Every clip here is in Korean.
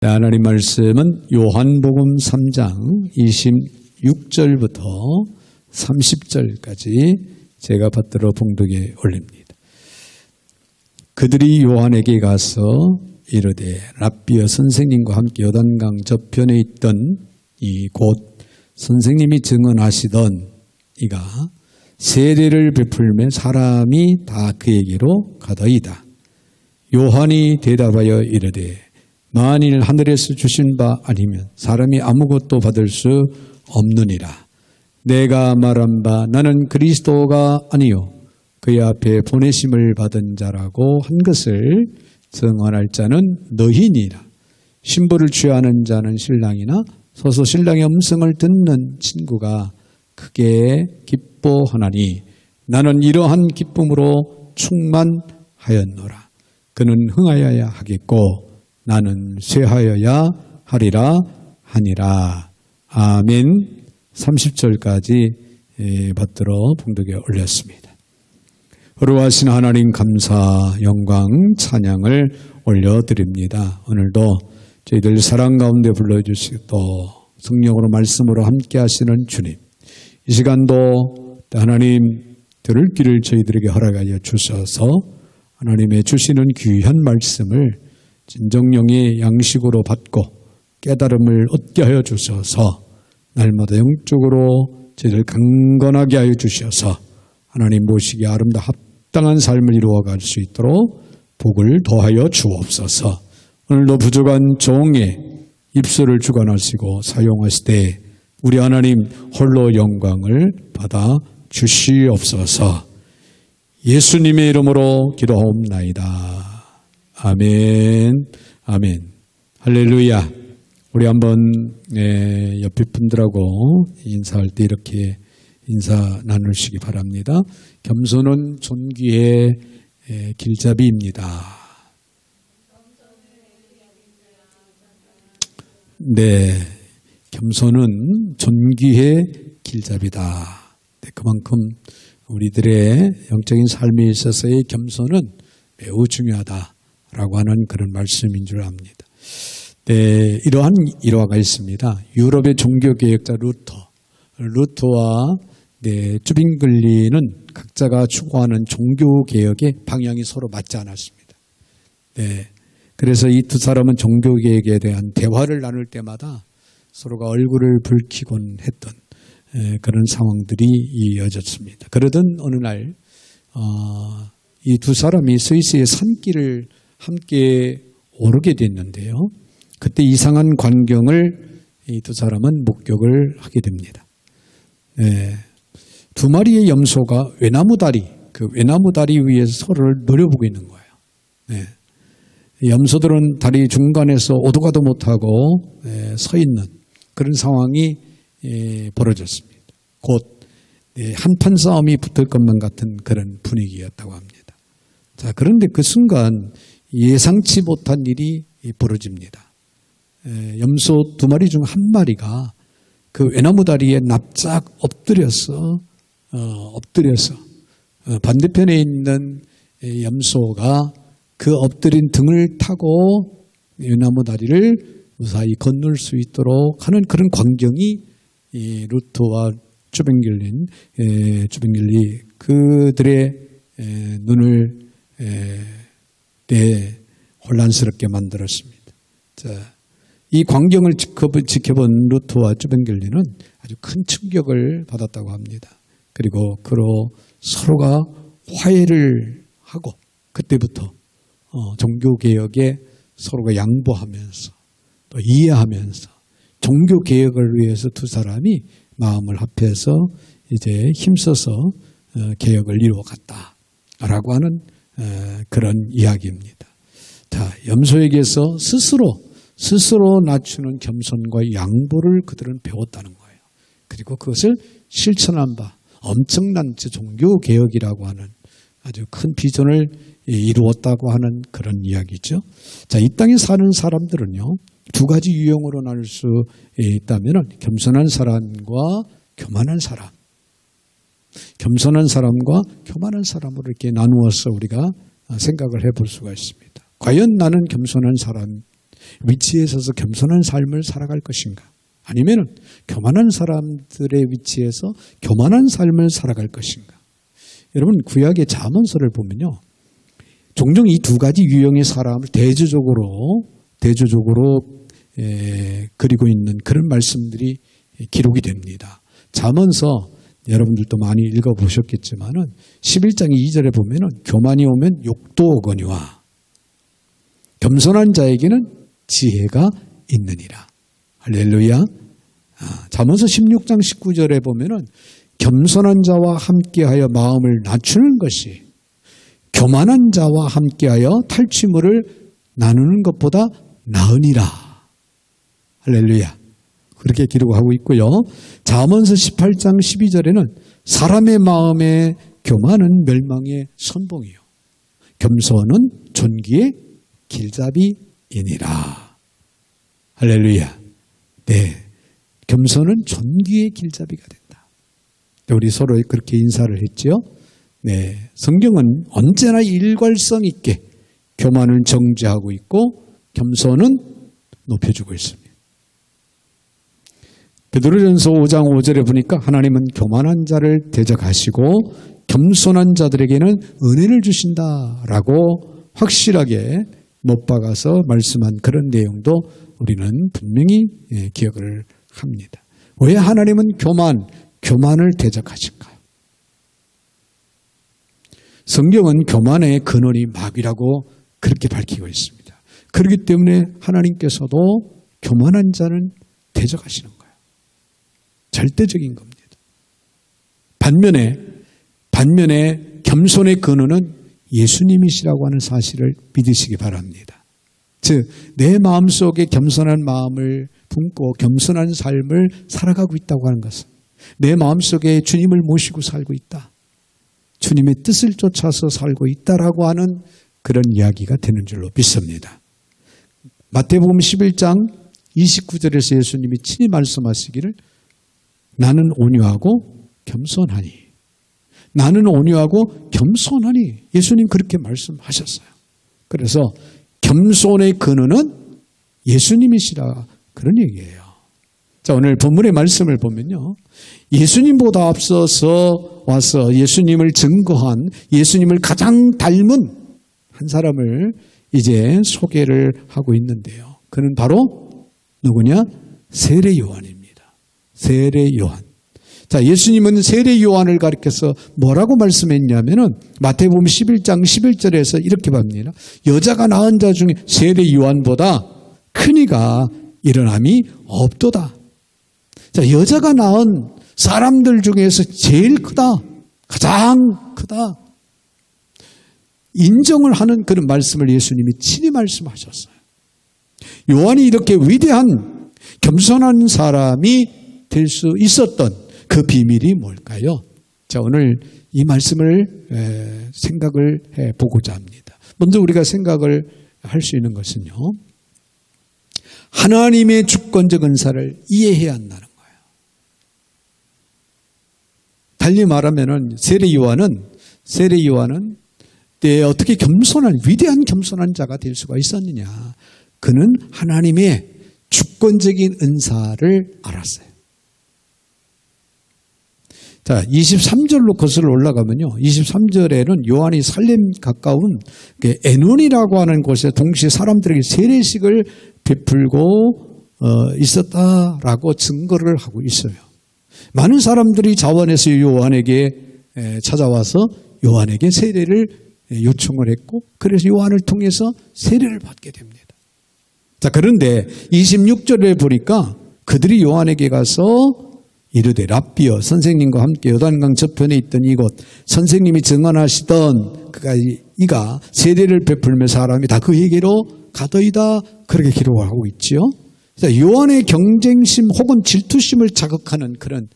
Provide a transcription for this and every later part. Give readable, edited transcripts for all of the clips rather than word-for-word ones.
하나님 말씀은 요한복음 3장 26절부터 30절까지 제가 받들어 봉독에 올립니다. 그들이 요한에게 가서 이르되 랍비여, 선생님과 함께 요단강 저편에 있던 이 곧 선생님이 증언하시던 이가 세례를 베풀매 사람이 다 그에게로 가더이다. 요한이 대답하여 이르되 만일 하늘에서 주신 바 아니면 사람이 아무것도 받을 수 없느니라. 내가 말한 바 나는 그리스도가 아니요 그의 앞에 보내심을 받은 자라고 한 것을 증언할 자는 너희니라. 신부를 취하는 자는 신랑이나 서서 신랑의 음성을 듣는 친구가 크게 기뻐하나니 나는 이러한 기쁨으로 충만하였노라. 그는 흥하여야 하겠고 나는 쇠하여야 하리라 하니라. 아멘. 30절까지 받들어 봉독에 올렸습니다. 의로하신 하나님 감사, 영광, 찬양을 올려드립니다. 오늘도 저희들 사랑 가운데 불러주시고 또 성령으로 말씀으로 함께 하시는 주님, 이 시간도 하나님 들을 길을 저희들에게 허락하여 주셔서 하나님의 주시는 귀한 말씀을 진정령의 양식으로 받고 깨달음을 얻게 하여 주셔서 날마다 영적으로 저희들 강건하게 하여 주셔서 하나님 모시기에 아름다운 합당한 삶을 이루어갈 수 있도록 복을 더하여 주옵소서. 오늘도 부족한 종의 입술을 주관하시고 사용하시되 우리 하나님 홀로 영광을 받아 주시옵소서. 예수님의 이름으로 기도하옵나이다. 아멘, 아멘, 할렐루야. 우리 한번 옆에 분들하고 인사할 때 이렇게 인사 나누시기 바랍니다. 겸손은 존귀의 길잡이입니다. 네, 겸손은 존귀의 길잡이다. 네, 그만큼 우리들의 영적인 삶에 있어서의 겸손은 매우 중요하다. 라고 하는 그런 말씀인 줄 압니다. 네, 이러한 일화가 있습니다. 유럽의 종교개혁자 루터와 쭈빙글리는 각자가 추구하는 종교개혁의 방향이 서로 맞지 않았습니다. 네, 그래서 이 두 사람은 종교개혁에 대한 대화를 나눌 때마다 서로가 얼굴을 붉히곤 했던 그런 상황들이 이어졌습니다. 그러던 어느 날 이 두 사람이 스위스의 산길을 함께 오르게 됐는데요. 그때 이상한 광경을 이 두 사람은 목격을 하게 됩니다. 네, 두 마리의 염소가 그 외나무 다리 위에서 서로를 노려보고 있는 거예요. 네, 염소들은 다리 중간에서 오도 가도 못하고 서 있는 그런 상황이 벌어졌습니다. 곧 한판 싸움이 붙을 것만 같은 그런 분위기였다고 합니다. 자, 그런데 그 순간 예상치 못한 일이 벌어집니다. 염소 두 마리 중 한 마리가 그 외나무 다리에 납작 엎드려서 반대편에 있는 염소가 그 엎드린 등을 타고 외나무 다리를 무사히 건널 수 있도록 하는 그런 광경이 루터와 쭈빙길리 그들의 눈을 혼란스럽게 만들었습니다. 자, 이 광경을 지켜본 루터와 쭈빙길리는 아주 큰 충격을 받았다고 합니다. 그리고 그로 서로가 화해를 하고 그때부터 종교개혁에 서로가 양보하면서 또 이해하면서 종교개혁을 위해서 두 사람이 마음을 합해서 이제 힘써서 개혁을 이루어갔다라고 하는 그런 이야기입니다. 자, 염소에게서 스스로 낮추는 겸손과 양보를 그들은 배웠다는 거예요. 그리고 그것을 실천한 바 엄청난 종교개혁이라고 하는 아주 큰 비전을 이루었다고 하는 그런 이야기죠. 자, 이 땅에 사는 사람들은요, 두 가지 유형으로 나눌 수 있다면 겸손한 사람과 교만한 사람. 겸손한 사람과 교만한 사람으로 이렇게 나누어서 우리가 생각을 해볼 수가 있습니다. 과연 나는 겸손한 사람, 위치에 서서 겸손한 삶을 살아갈 것인가? 아니면 교만한 사람들의 위치에서 교만한 삶을 살아갈 것인가? 여러분, 구약의 잠언서를 보면요, 종종 이 두 가지 유형의 사람을 대조적으로 그리고 있는 그런 말씀들이 기록이 됩니다. 잠언서 여러분들도 많이 읽어보셨겠지만은 11장 2절에 보면은 교만이 오면 욕도 오거니와 겸손한 자에게는 지혜가 있느니라. 할렐루야. 잠언서 16장 19절에 보면은 겸손한 자와 함께하여 마음을 낮추는 것이 교만한 자와 함께하여 탈취물을 나누는 것보다 나으니라. 할렐루야. 그렇게 기록하고 있고요. 잠언서 18장 12절에는 사람의 마음에 교만은 멸망의 선봉이요 겸손은 존귀의 길잡이이니라. 할렐루야. 네, 겸손은 존귀의 길잡이가 된다. 우리 서로 그렇게 인사를 했죠. 네, 성경은 언제나 일관성 있게 교만을 정죄하고 있고 겸손은 높여주고 있습니다. 베드로전서 5장 5절에 보니까 하나님은 교만한 자를 대적하시고 겸손한 자들에게는 은혜를 주신다라고 확실하게 못 박아서 말씀한 그런 내용도 우리는 분명히 기억을 합니다. 왜 하나님은 교만을 대적하실까요? 성경은 교만의 근원이 마귀라고 그렇게 밝히고 있습니다. 그렇기 때문에 하나님께서도 교만한 자는 대적하시는 거예요. 절대적인 겁니다. 반면에 겸손의 근원은 예수님이시라고 하는 사실을 믿으시기 바랍니다. 즉, 내 마음속에 겸손한 마음을 품고 겸손한 삶을 살아가고 있다고 하는 것은 내 마음속에 주님을 모시고 살고 있다. 주님의 뜻을 쫓아서 살고 있다라고 하는 그런 이야기가 되는 줄로 믿습니다. 마태복음 11장 29절에서 예수님이 친히 말씀하시기를 나는 온유하고 겸손하니. 나는 온유하고 겸손하니. 예수님 그렇게 말씀하셨어요. 그래서 겸손의 근원은 예수님이시라 그런 얘기예요. 자, 오늘 본문의 말씀을 보면요, 예수님보다 앞서서 와서 예수님을 증거한, 예수님을 가장 닮은 한 사람을 이제 소개를 하고 있는데요. 그는 바로 누구냐? 세례 요한입니다. 세례 요한. 자, 예수님은 세례 요한을 가리켜서 뭐라고 말씀했냐면은 마태복음 11장 11절에서 이렇게 봅니다. 여자가 낳은 자 중에 세례 요한보다 큰 이가 일어남이 없도다. 자, 여자가 낳은 사람들 중에서 제일 크다. 가장 크다. 인정을 하는 그런 말씀을 예수님이 친히 말씀하셨어요. 요한이 이렇게 위대한 겸손한 사람이 될 수 있었던 그 비밀이 뭘까요? 자, 오늘 이 말씀을 생각을 해보고자 합니다. 먼저 우리가 생각을 할 수 있는 것은요, 하나님의 주권적 은사를 이해해야 한다는 거예요. 달리 말하면은 세례 요한은 어떻게 위대한 겸손한 자가 될 수가 있었느냐? 그는 하나님의 주권적인 은사를 알았어요. 자, 23절로 거슬러 올라가면요, 23절에는 요한이 살렘 가까운 에논이라고 하는 곳에 동시에 사람들에게 세례식을 베풀고 있었다라고 증거를 하고 있어요. 많은 사람들이 자원해서 요한에게 찾아와서 요한에게 세례를 요청을 했고, 그래서 요한을 통해서 세례를 받게 됩니다. 자, 그런데 26절에 보니까 그들이 요한에게 가서 이르되 랍비여, 선생님과 함께 요단강 저편에 있던 이곳 선생님이 증언하시던 이가 세례를 베풀며 사람이 다 그에게로 가더이다, 그렇게 기록을 하고 있지요. 요한의 경쟁심 혹은 질투심을 자극하는 그런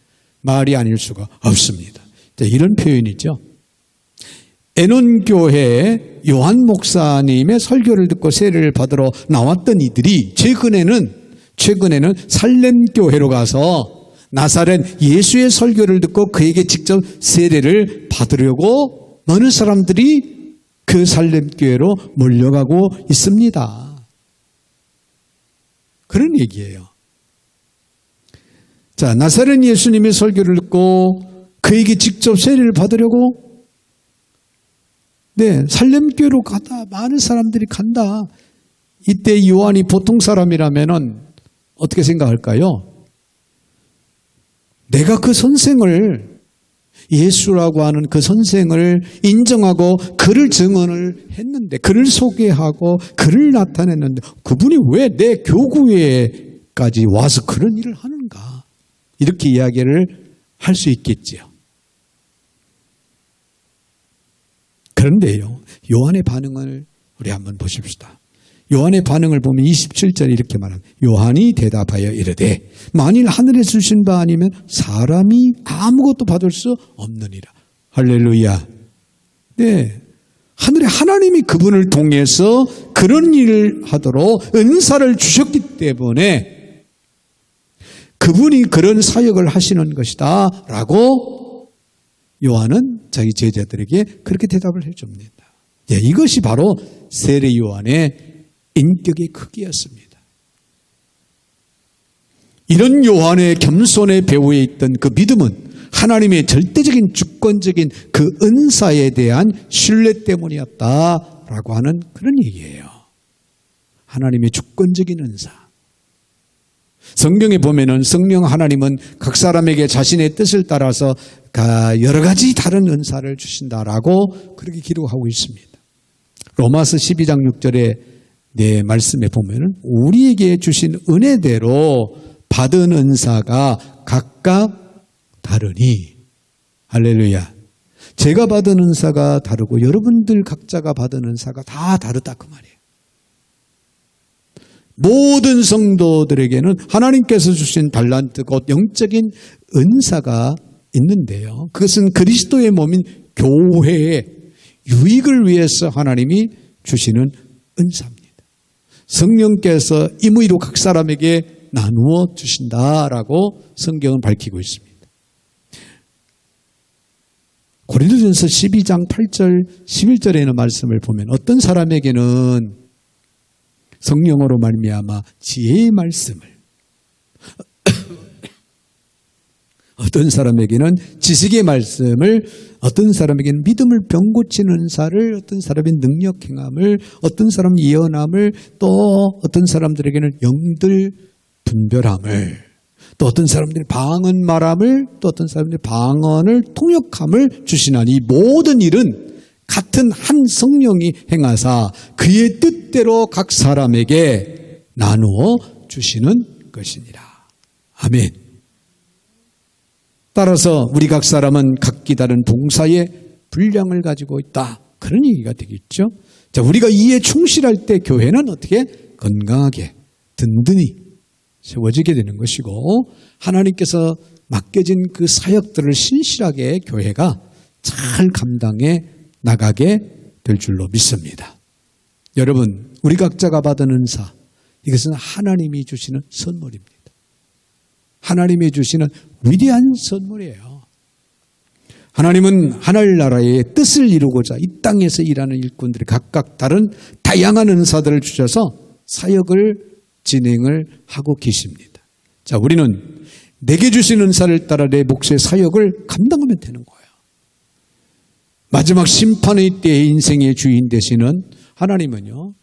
말이 아닐 수가 없습니다. 이런 표현이죠. 에논교회 요한 목사님의 설교를 듣고 세례를 받으러 나왔던 이들이 최근에는 살렘교회로 가서 나사렛 예수의 설교를 듣고 그에게 직접 세례를 받으려고 많은 사람들이 그 살렘교회로 몰려가고 있습니다. 그런 얘기예요. 자, 나사렛 예수님의 설교를 듣고 그에게 직접 세례를 받으려고 살렘교회로 가다 많은 사람들이 간다. 이때 요한이 보통 사람이라면은 어떻게 생각할까요? 내가 그 선생을, 예수라고 하는 그 선생을 인정하고 그를 증언을 했는데, 그를 소개하고 그를 나타냈는데 그분이 왜 내 교구에까지 와서 그런 일을 하는가? 이렇게 이야기를 할 수 있겠지요. 그런데요, 요한의 반응을 우리 한번 보십시다. 요한의 반응을 보면 27절에 이렇게 말합니다. 요한이 대답하여 이르되 만일 하늘에서 주신 바 아니면 사람이 아무것도 받을 수 없느니라. 할렐루야. 네, 하늘에 하나님이 그분을 통해서 그런 일을 하도록 은사를 주셨기 때문에 그분이 그런 사역을 하시는 것이다 라고 요한은 자기 제자들에게 그렇게 대답을 해줍니다. 이것이 바로 세례 요한의 인격의 크기였습니다. 이런 요한의 겸손의 배후에 있던 그 믿음은 하나님의 절대적인 주권적인 그 은사에 대한 신뢰 때문이었다라고 하는 그런 얘기예요. 하나님의 주권적인 은사. 성경에 보면은 성령 하나님은 각 사람에게 자신의 뜻을 따라서 여러 가지 다른 은사를 주신다라고 그렇게 기록하고 있습니다. 로마서 12장 6절에 말씀에 보면은 우리에게 주신 은혜대로 받은 은사가 각각 다르니, 할렐루야. 제가 받은 은사가 다르고 여러분들 각자가 받은 은사가 다 다르다 그 말이에요. 모든 성도들에게는 하나님께서 주신 달란트, 곧 영적인 은사가 있는데요. 그것은 그리스도의 몸인 교회의 유익을 위해서 하나님이 주시는 은사입니다. 성령께서 임의로 각 사람에게 나누어 주신다라고 성경은 밝히고 있습니다. 고린도전서 12장 8절 11절에 있는 말씀을 보면 어떤 사람에게는 성령으로 말미암아 지혜의 말씀을, 어떤 사람에게는 지식의 말씀을, 어떤 사람에게는 믿음을 병고치는 은사를, 어떤 사람은 능력 행함을, 어떤 사람은 예언함을, 또 어떤 사람들에게는 영들 분별함을, 또 어떤 사람들이 방언 말함을, 또 어떤 사람들이 방언을 통역함을 주시나니 이 모든 일은 같은 한 성령이 행하사 그의 뜻대로 각 사람에게 나누어 주시는 것이니라. 아멘. 따라서 우리 각 사람은 각기 다른 봉사의 분량을 가지고 있다. 그런 얘기가 되겠죠. 자, 우리가 이에 충실할 때 교회는 어떻게 건강하게 든든히 세워지게 되는 것이고, 하나님께서 맡겨진 그 사역들을 신실하게 교회가 잘 감당해 나가게 될 줄로 믿습니다. 여러분, 우리 각자가 받은 은사, 이것은 하나님이 주시는 선물입니다. 하나님이 주시는 위대한 선물이에요. 하나님은 하늘나라의 뜻을 이루고자 이 땅에서 일하는 일꾼들이 각각 다른 다양한 은사들을 주셔서 사역을 진행을 하고 계십니다. 자, 우리는 내게 주신 은사를 따라 내 몫의 사역을 감당하면 되는 거예요. 마지막 심판의 때에 인생의 주인 되시는 하나님은요,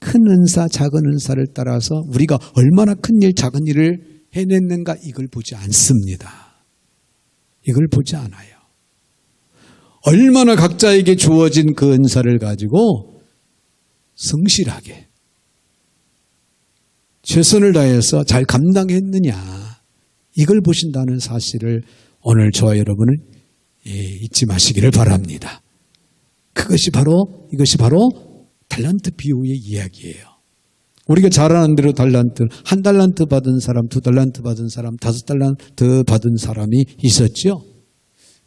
큰 은사, 작은 은사를 따라서 우리가 얼마나 큰 일, 작은 일을 해냈는가 이걸 보지 않습니다. 이걸 보지 않아요. 얼마나 각자에게 주어진 그 은사를 가지고 성실하게 최선을 다해서 잘 감당했느냐, 이걸 보신다는 사실을 오늘 저와 여러분은 잊지 마시기를 바랍니다. 이것이 바로 달란트 비유의 이야기예요. 우리가 잘 아는 대로 달란트, 1달란트 받은 사람, 2달란트 받은 사람, 5달란트 받은 사람이 있었죠.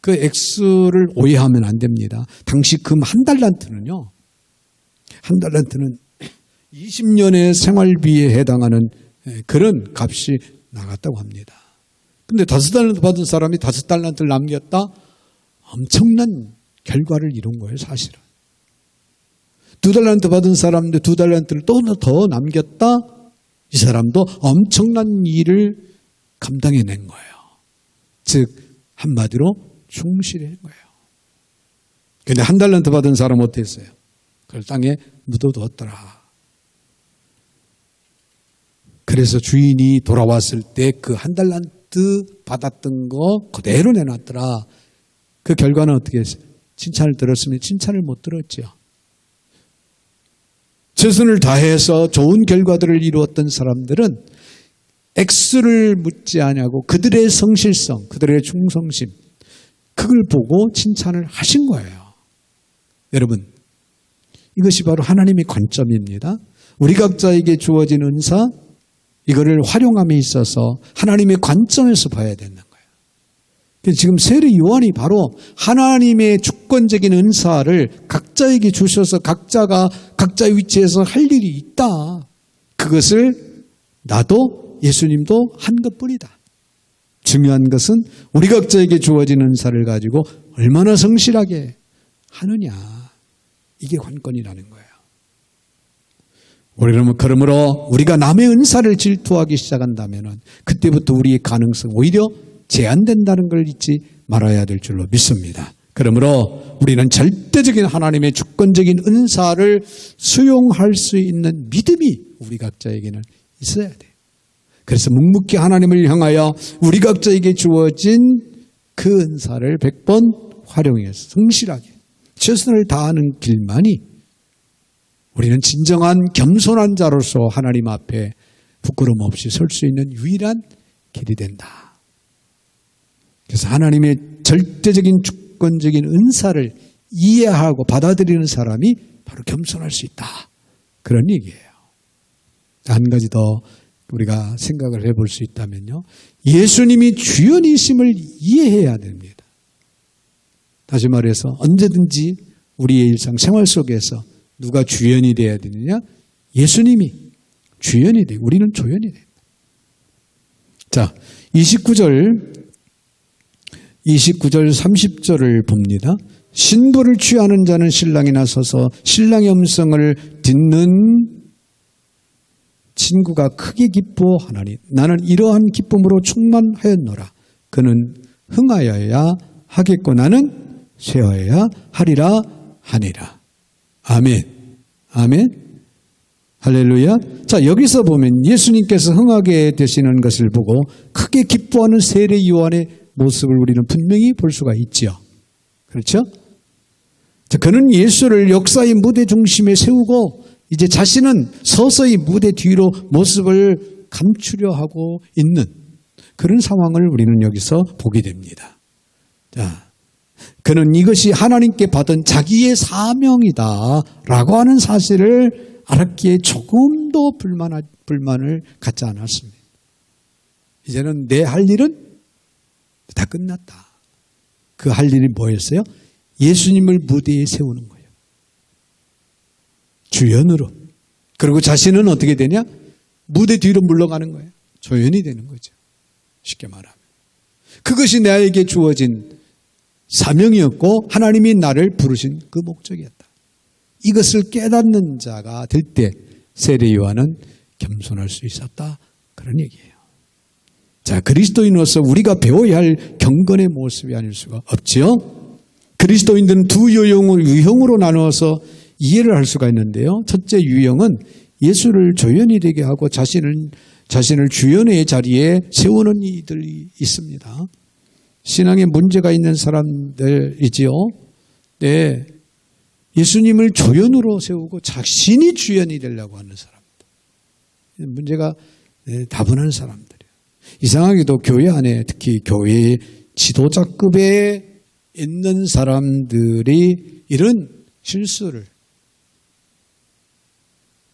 그 액수를 오해하면 안 됩니다. 당시 금 1달란트는요, 1달란트는 20년의 생활비에 해당하는 그런 값이 나갔다고 합니다. 근데 5달란트 받은 사람이 5달란트를 남겼다? 엄청난 결과를 이룬 거예요, 사실은. 2달란트 받은 사람인데 2달란트를 또 더 남겼다? 이 사람도 엄청난 일을 감당해낸 거예요. 즉 한마디로 충실한 거예요. 근데 한 달란트 받은 사람은 어땠어요? 그걸 땅에 묻어두었더라. 그래서 주인이 돌아왔을 때 그 한 달란트 받았던 거 그대로 내놨더라. 그 결과는 어떻게 했어요? 칭찬을 들었으면 칭찬을 못 들었죠. 최선을 다해서 좋은 결과들을 이루었던 사람들은 액수를 묻지 않냐고 그들의 성실성, 그들의 충성심, 그걸 보고 칭찬을 하신 거예요. 여러분, 이것이 바로 하나님의 관점입니다. 우리 각자에게 주어진 은사, 이거를 활용함에 있어서 하나님의 관점에서 봐야 되는 거예요. 지금 세례 요한이 바로 하나님의 주권적인 은사를 각자에게 주셔서 각자가 각자의 위치에서 할 일이 있다. 그것을 나도 예수님도 한 것뿐이다. 중요한 것은 우리 각자에게 주어진 은사를 가지고 얼마나 성실하게 하느냐. 이게 관건이라는 거예요. 우리는 그러므로 우리가 남의 은사를 질투하기 시작한다면 그때부터 우리의 가능성 오히려 제한된다는 걸 잊지 말아야 될 줄로 믿습니다. 그러므로 우리는 절대적인 하나님의 주권적인 은사를 수용할 수 있는 믿음이 우리 각자에게는 있어야 돼요. 그래서 묵묵히 하나님을 향하여 우리 각자에게 주어진 그 은사를 100번 활용해서 성실하게 최선을 다하는 길만이 우리는 진정한 겸손한 자로서 하나님 앞에 부끄럼 없이 설 수 있는 유일한 길이 된다. 그래서 하나님의 절대적인 주권적인 은사를 이해하고 받아들이는 사람이 바로 겸손할 수 있다. 그런 얘기예요. 한 가지 더 우리가 생각을 해볼 수 있다면요. 예수님이 주연이심을 이해해야 됩니다. 다시 말해서 언제든지 우리의 일상 생활 속에서 누가 주연이 되어야 되느냐? 예수님이 주연이 되고 우리는 조연이 됩니다. 자, 29절 30절을 봅니다. 신부를 취하는 자는 신랑이 나서서 신랑의 음성을 듣는 친구가 크게 기뻐하나니 나는 이러한 기쁨으로 충만하였노라. 그는 흥하여야 하겠고 나는 쇠하여야 하리라 하니라. 아멘. 아멘. 할렐루야. 자, 여기서 보면 예수님께서 흥하게 되시는 것을 보고 크게 기뻐하는 세례 요한의 모습을 우리는 분명히 볼 수가 있죠. 그렇죠? 자, 그는 예수를 역사의 무대 중심에 세우고 이제 자신은 서서히 무대 뒤로 모습을 감추려 하고 있는 그런 상황을 우리는 여기서 보게 됩니다. 자, 그는 이것이 하나님께 받은 자기의 사명이다라고 하는 사실을 알았기에 조금도 불만을 갖지 않았습니다. 이제는 내 할 일은 다 끝났다. 그 할 일이 뭐였어요? 예수님을 무대에 세우는 거예요. 주연으로. 그리고 자신은 어떻게 되냐? 무대 뒤로 물러가는 거예요. 조연이 되는 거죠. 쉽게 말하면. 그것이 나에게 주어진 사명이었고 하나님이 나를 부르신 그 목적이었다. 이것을 깨닫는 자가 될 때 세례 요한은 겸손할 수 있었다. 그런 얘기예요. 자, 그리스도인으로서 우리가 배워야 할 경건의 모습이 아닐 수가 없지요. 그리스도인들은 두 유형으로 나누어서 이해를 할 수가 있는데요. 첫째 유형은 예수를 조연이 되게 하고 자신을 주연의 자리에 세우는 이들이 있습니다. 신앙에 문제가 있는 사람들이지요. 네, 예수님을 조연으로 세우고 자신이 주연이 되려고 하는 사람들. 문제가 다분한 사람들이에요. 이상하게도 교회 안에 특히 교회 지도자급에 있는 사람들이 이런 실수를,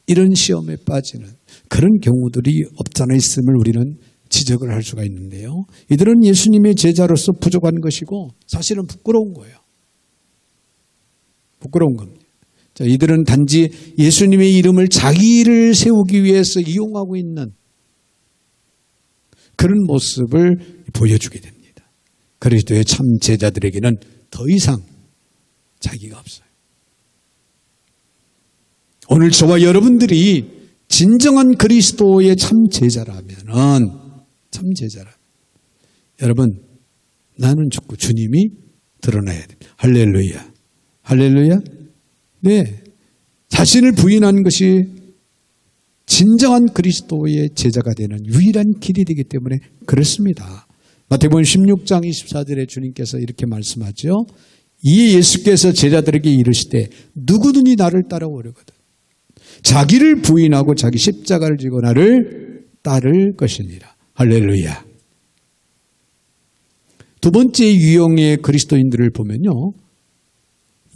이런 시험에 빠지는 그런 경우들이 없잖아 있음을 우리는 지적을 할 수가 있는데요. 이들은 예수님의 제자로서 부족한 것이고 사실은 부끄러운 거예요. 부끄러운 겁니다. 자, 이들은 단지 예수님의 이름을 자기를 세우기 위해서 이용하고 있는 그런 모습을 보여주게 됩니다. 그리스도의 참 제자들에게는 더 이상 자기가 없어요. 오늘 저와 여러분들이 진정한 그리스도의 참 제자라면은, 여러분, 나는 죽고 주님이 드러나야 됩니다. 할렐루야. 할렐루야. 네. 자신을 부인하는 것이 진정한 그리스도의 제자가 되는 유일한 길이 되기 때문에 그렇습니다. 마태복음 16장 24절에 주님께서 이렇게 말씀하죠. 이 예수께서 제자들에게 이르시되 누구든지 나를 따라오려거든 자기를 부인하고 자기 십자가를 지고 나를 따를 것이니라. 할렐루야. 두 번째 유형의 그리스도인들을 보면요.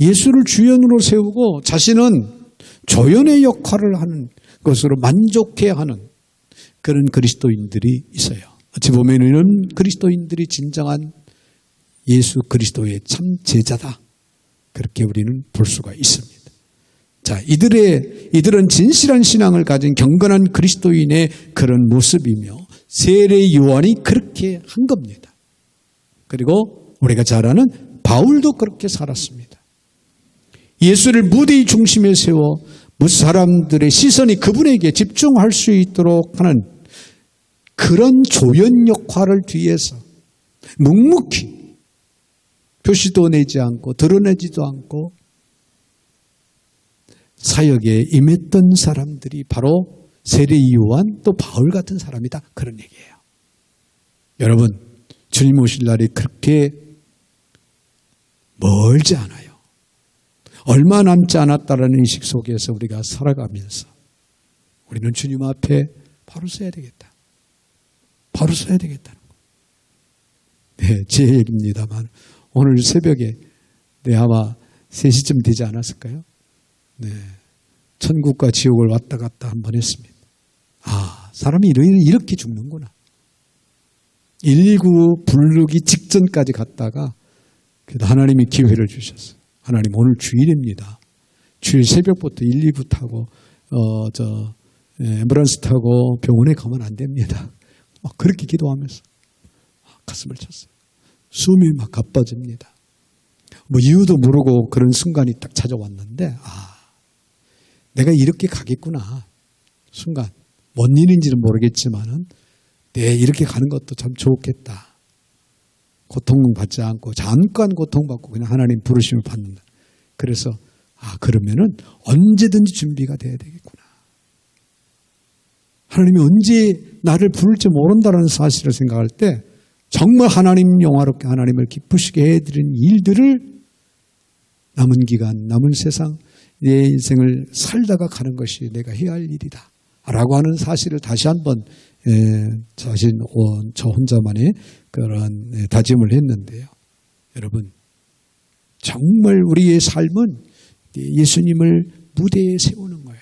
예수를 주연으로 세우고 자신은 조연의 역할을 하는 것으로 만족해야 하는 그런 그리스도인들이 있어요. 어찌 보면은 그리스도인들이 진정한 예수 그리스도의 참 제자다. 그렇게 우리는 볼 수가 있습니다. 자, 이들은 진실한 신앙을 가진 경건한 그리스도인의 그런 모습이며 세례 요한이 그렇게 한 겁니다. 그리고 우리가 잘 아는 바울도 그렇게 살았습니다. 예수를 무대의 중심에 세워 사람들의 시선이 그분에게 집중할 수 있도록 하는 그런 조연 역할을 뒤에서 묵묵히 표시도 내지 않고 드러내지도 않고 사역에 임했던 사람들이 바로 세례 요한 또 바울 같은 사람이다. 그런 얘기예요. 여러분, 주님 오실 날이 그렇게 멀지 않아요. 얼마 남지 않았다라는 인식 속에서 우리가 살아가면서 우리는 주님 앞에 바로 서야 되겠다. 바로 서야 되겠다는 거. 네, 제 얘기입니다만 오늘 새벽에 아마 3시쯤 되지 않았을까요? 네, 천국과 지옥을 왔다 갔다 한번 했습니다. 아, 사람이 이렇게 죽는구나. 119 부르기 직전까지 갔다가 하나님이 기회를 주셨어요. 하나님, 오늘 주일입니다. 주일 새벽부터 119 타고 앰뷸런스 타고 병원에 가면 안 됩니다. 막 그렇게 기도하면서 가슴을 쳤어요. 숨이 막 가빠집니다. 뭐 이유도 모르고 그런 순간이 딱 찾아왔는데 내가 이렇게 가겠구나. 순간 뭔 일인지는 모르겠지만은 이렇게 가는 것도 참 좋겠다. 고통받지 않고 잠깐 고통받고 그냥 하나님 부르심을 받는다. 그래서 그러면은 언제든지 준비가 돼야 되겠구나. 하나님이 언제 나를 부를지 모른다는 사실을 생각할 때 정말 하나님 영화롭게 하나님을 기쁘시게 해드린 일들을 남은 기간, 남은 세상 내 인생을 살다가 가는 것이 내가 해야 할 일이다 라고 하는 사실을 다시 한번 저 혼자만의 그런 다짐을 했는데요. 여러분, 정말 우리의 삶은 예수님을 무대에 세우는 거예요.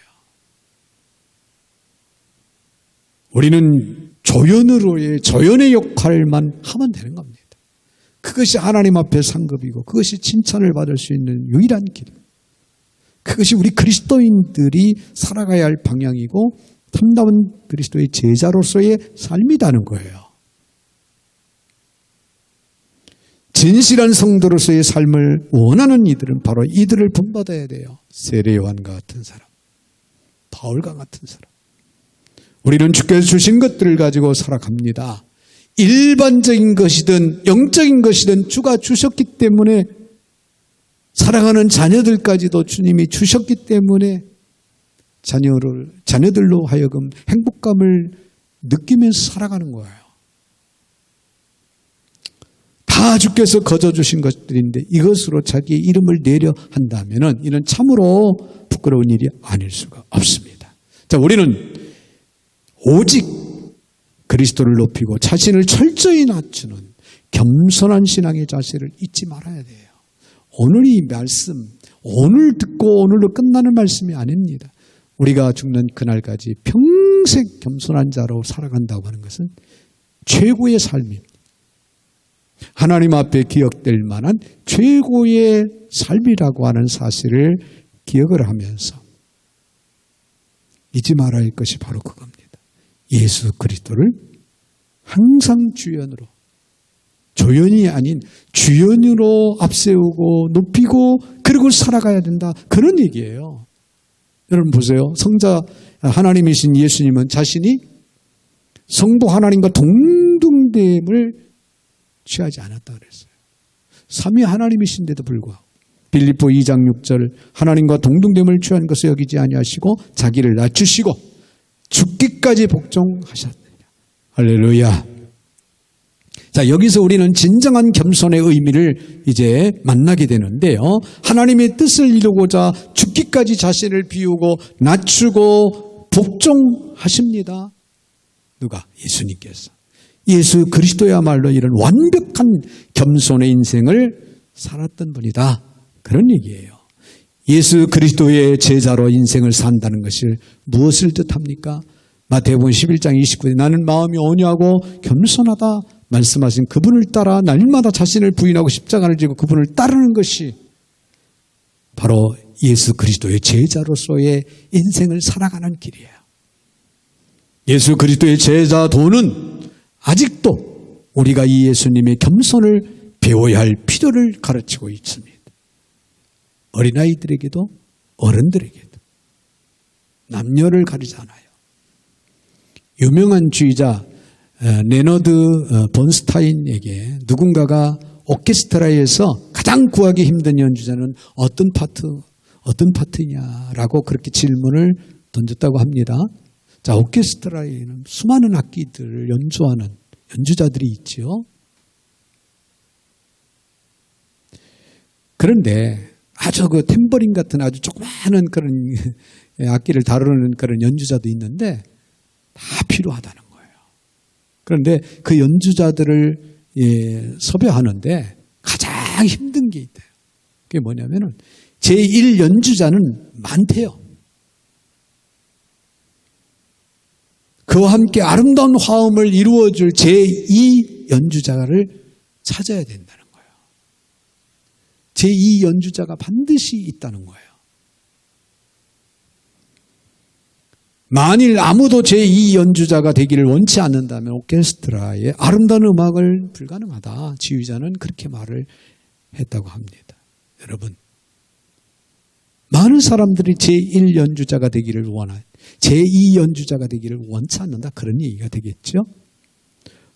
우리는 조연의 역할만 하면 되는 겁니다. 그것이 하나님 앞에 상급이고 그것이 칭찬을 받을 수 있는 유일한 길. 그것이 우리 그리스도인들이 살아가야 할 방향이고 참다운 그리스도의 제자로서의 삶이라는 거예요. 진실한 성도로서의 삶을 원하는 이들은 바로 이들을 본받아야 돼요. 세례 요한과 같은 사람, 바울과 같은 사람. 우리는 주께서 주신 것들을 가지고 살아갑니다. 일반적인 것이든 영적인 것이든 주가 주셨기 때문에 사랑하는 자녀들까지도 주님이 주셨기 때문에 자녀들로 하여금 행복감을 느끼면서 살아가는 거예요. 다 주께서 거저주신 것들인데 이것으로 자기의 이름을 내려 한다면 이는 참으로 부끄러운 일이 아닐 수가 없습니다. 자, 우리는 오직 그리스도를 높이고 자신을 철저히 낮추는 겸손한 신앙의 자세를 잊지 말아야 돼요. 오늘 이 말씀, 오늘 듣고 오늘로 끝나는 말씀이 아닙니다. 우리가 죽는 그날까지 평생 겸손한 자로 살아간다고 하는 것은 최고의 삶입니다. 하나님 앞에 기억될 만한 최고의 삶이라고 하는 사실을 기억을 하면서 잊지 말아야 할 것이 바로 그겁니다. 예수 그리스도를 항상 주연으로, 조연이 아닌 주연으로 앞세우고 높이고 그리고 살아가야 된다. 그런 얘기예요. 여러분 보세요. 성자 하나님이신 예수님은 자신이 성부 하나님과 동등됨을 취하지 않았다 그랬어요. 삼위 하나님이신데도 불구하고 빌립보 2장 6절 하나님과 동등됨을 취한 것을 여기지 아니하시고 자기를 낮추시고 죽기까지 복종하셨느니라. 할렐루야. 자, 여기서 우리는 진정한 겸손의 의미를 이제 만나게 되는데요. 하나님의 뜻을 이루고자 죽기까지 자신을 비우고 낮추고 복종하십니다. 누가? 예수님께서. 예수 그리스도야말로 이런 완벽한 겸손의 인생을 살았던 분이다. 그런 얘기예요. 예수 그리스도의 제자로 인생을 산다는 것이 무엇을 뜻합니까? 마태복음 11장 29절에 나는 마음이 온유하고 겸손하다 말씀하신 그분을 따라 날마다 자신을 부인하고 십자가를 지고 그분을 따르는 것이 바로 예수 그리스도의 제자로서의 인생을 살아가는 길이에요. 예수 그리스도의 제자도는 아직도 우리가 이 예수님의 겸손을 배워야 할 필요를 가르치고 있습니다. 어린아이들에게도 어른들에게도 남녀를 가리지 않아요. 유명한 주의자 레너드 본스타인에게 누군가가 오케스트라에서 가장 구하기 힘든 연주자는 어떤 파트냐라고 그렇게 질문을 던졌다고 합니다. 자, 오케스트라에는 수많은 악기들을 연주하는 연주자들이 있죠. 그런데 아주 그 탬버린 같은 아주 조그마한 그런 악기를 다루는 그런 연주자도 있는데 다 필요하다는 거예요. 그런데 그 연주자들을 섭외하는데 가장 힘든 게 있대요. 그게 뭐냐면은 제1연주자는 많대요. 그와 함께 아름다운 화음을 이루어줄 제2연주자를 찾아야 된다는 거예요. 제2연주자가 반드시 있다는 거예요. 만일 아무도 제2연주자가 되기를 원치 않는다면 오케스트라의 아름다운 음악을 불가능하다. 지휘자는 그렇게 말을 했다고 합니다. 여러분, 많은 사람들이 제1연주자가 되기를 원하요. 제2연주자가 되기를 원치 않는다. 그런 얘기가 되겠죠.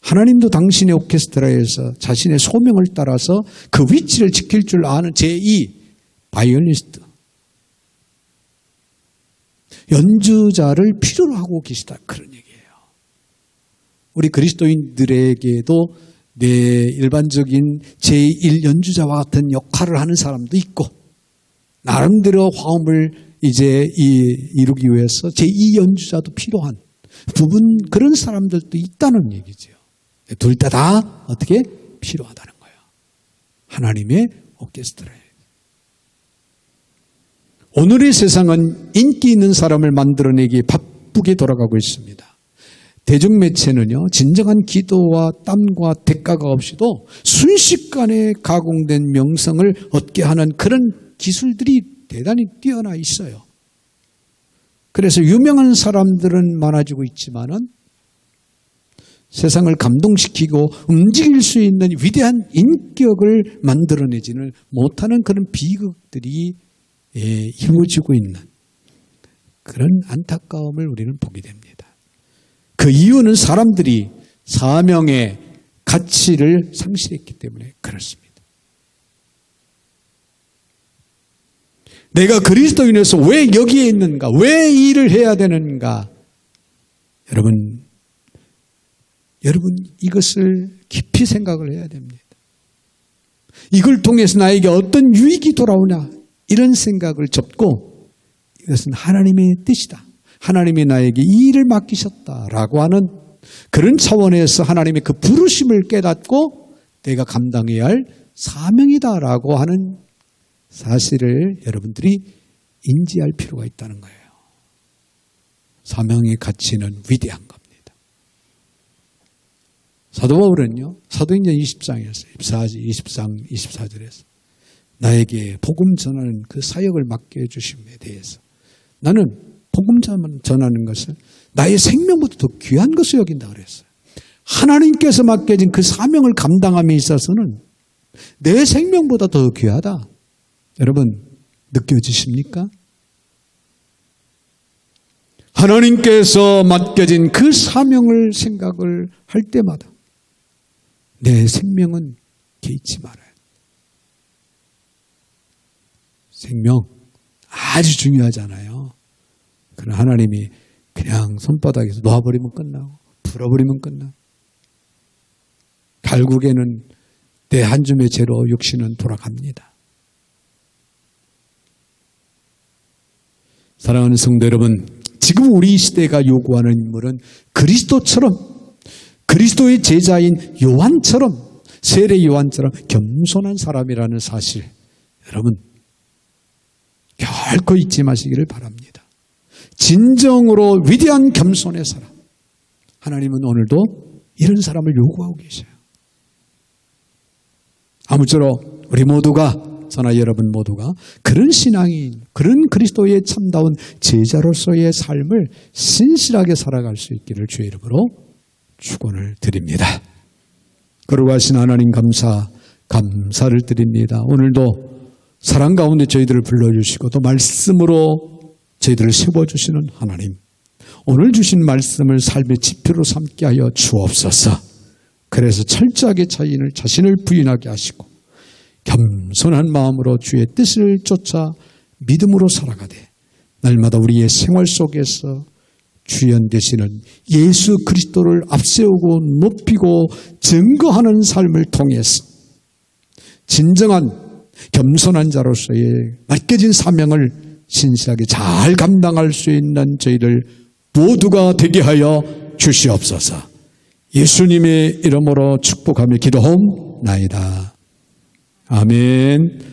하나님도 당신의 오케스트라에서 자신의 소명을 따라서 그 위치를 지킬 줄 아는 제2 바이올리스트 연주자를 필요로 하고 계시다. 그런 얘기예요. 우리 그리스도인들에게도 내 일반적인 제1연주자와 같은 역할을 하는 사람도 있고 나름대로 화음을 이제 이루기 위해서 제2연주자도 필요한 부분 그런 사람들도 있다는 얘기죠. 둘 다 어떻게 필요하다는 거예요. 하나님의 오케스트라에. 오늘의 세상은 인기 있는 사람을 만들어내기에 바쁘게 돌아가고 있습니다. 대중매체는요, 진정한 기도와 땀과 대가가 없이도 순식간에 가공된 명성을 얻게 하는 그런 기술들이 대단히 뛰어나 있어요. 그래서 유명한 사람들은 많아지고 있지만은 세상을 감동시키고 움직일 수 있는 위대한 인격을 만들어내지는 못하는 그런 비극들이 이루어지고 있는 그런 안타까움을 우리는 보게 됩니다. 그 이유는 사람들이 사명의 가치를 상실했기 때문에 그렇습니다. 내가 그리스도인에서 왜 여기에 있는가? 왜 이 일을 해야 되는가? 여러분 이것을 깊이 생각을 해야 됩니다. 이걸 통해서 나에게 어떤 유익이 돌아오냐? 이런 생각을 접고 이것은 하나님의 뜻이다. 하나님이 나에게 이 일을 맡기셨다라고 하는 그런 차원에서 하나님의 그 부르심을 깨닫고 내가 감당해야 할 사명이다라고 하는 사실을 여러분들이 인지할 필요가 있다는 거예요. 사명의 가치는 위대한 겁니다. 사도 바울은요, 사도행전 20장이었어요. 24절에서 나에게 복음 전하는 그 사역을 맡겨 주심에 대해서 나는 복음 전하는 것을 나의 생명보다 더 귀한 것을 여긴다 그랬어요. 하나님께서 맡겨진 그 사명을 감당함에 있어서는 내 생명보다 더 귀하다. 여러분 느껴지십니까? 하나님께서 맡겨진 그 사명을 생각을 할 때마다 내 생명은 개의치 말아요. 생명 아주 중요하잖아요. 그러나 하나님이 그냥 손바닥에서 놓아버리면 끝나고 풀어버리면 끝나고 결국에는 내 한 줌의 죄로 육신은 돌아갑니다. 사랑하는 성도 여러분, 지금 우리 시대가 요구하는 인물은 그리스도처럼, 그리스도의 제자인 요한처럼, 세례 요한처럼 겸손한 사람이라는 사실, 여러분 결코 잊지 마시기를 바랍니다. 진정으로 위대한 겸손의 사람, 하나님은 오늘도 이런 사람을 요구하고 계셔요. 아무쪼록 우리 모두가, 저나 여러분 모두가 그런 신앙인, 그런 그리스도의 참다운 제자로서의 삶을 신실하게 살아갈 수 있기를 주의 이름으로 축원을 드립니다. 거룩하신 하나님 감사를 드립니다. 오늘도 사랑 가운데 저희들을 불러주시고 또 말씀으로 저희들을 세워주시는 하나님, 오늘 주신 말씀을 삶의 지표로 삼게 하여 주옵소서. 그래서 철저하게 자신을 부인하게 하시고 겸손한 마음으로 주의 뜻을 쫓아 믿음으로 살아가되 날마다 우리의 생활 속에서 주연 되시는 예수 그리스도를 앞세우고 높이고 증거하는 삶을 통해서 진정한 겸손한 자로서의 맡겨진 사명을 신실하게 잘 감당할 수 있는 저희들 모두가 되게 하여 주시옵소서. 예수님의 이름으로 축복하며 기도하옵나이다. 아멘.